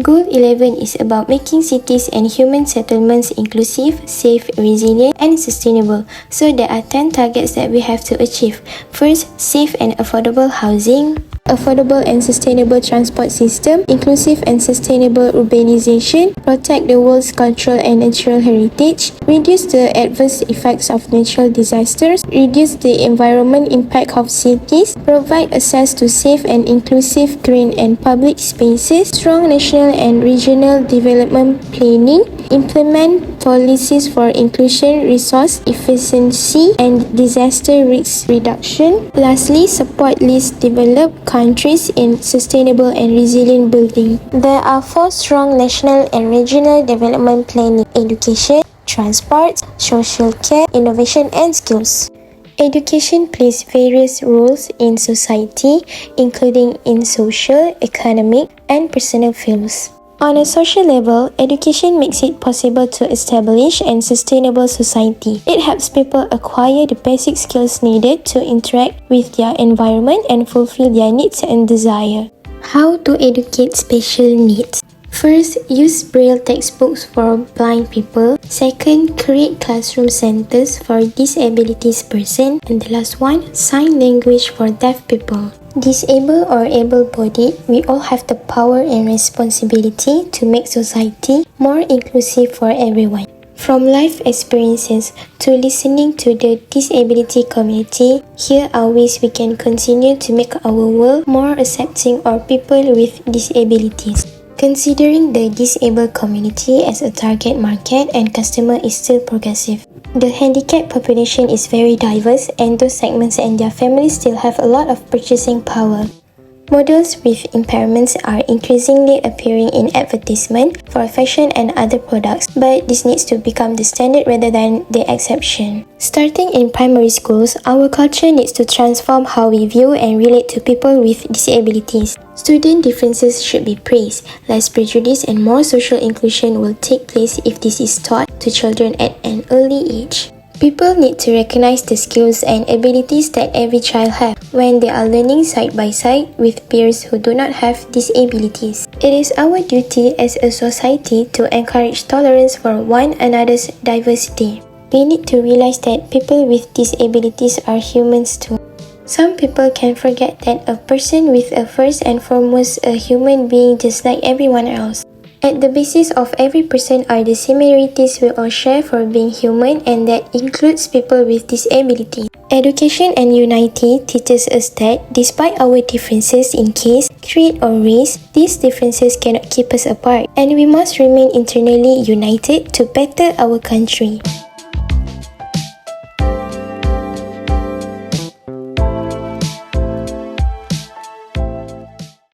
Goal 11 is about making cities and human settlements inclusive, safe, resilient, and sustainable. So there are 10 targets that we have to achieve. First, safe and affordable housing, affordable and sustainable transport system, inclusive and sustainable urbanization, protect the world's cultural and natural heritage, reduce the adverse effects of natural disasters, reduce the environment impact of cities, provide access to safe and inclusive green and public spaces, strong national and regional development planning, implement policies for inclusion, resource efficiency, and disaster risk reduction. Lastly, support least developed countries in sustainable and resilient building. There are 4 strong national and regional development planning: education, transport, social care, innovation, and skills. Education plays various roles in society, including in social, economic, and personal fields. On a social level, education makes it possible to establish a sustainable society. It helps people acquire the basic skills needed to interact with their environment and fulfill their needs and desire. How to educate special needs? First, use Braille textbooks for blind people. Second, create classroom centers for disabilities person. And the last one, sign language for deaf people. Disabled or able-bodied, we all have the power and responsibility to make society more inclusive for everyone. From life experiences to listening to the disability community, here are ways we can continue to make our world more accepting of people with disabilities. Considering the disabled community as a target market and customer is still progressive. The handicapped population is very diverse, and those segments and their families still have a lot of purchasing power. Models with impairments are increasingly appearing in advertisement for fashion and other products, but this needs to become the standard rather than the exception. Starting in primary schools, our culture needs to transform how we view and relate to people with disabilities. Student differences should be praised. Less prejudice and more social inclusion will take place if this is taught to children at an early age. People need to recognize the skills and abilities that every child has when they are learning side by side with peers who do not have disabilities. It is our duty as a society to encourage tolerance for one another's diversity. We need to realize that people with disabilities are humans too. Some people can forget that a person with a first and foremost a human being just like everyone else. At the basis of every person are the similarities we all share for being human, and that includes people with disability. Education and unity teaches us that despite our differences in caste, creed or race, these differences cannot keep us apart, and we must remain internally united to better our country.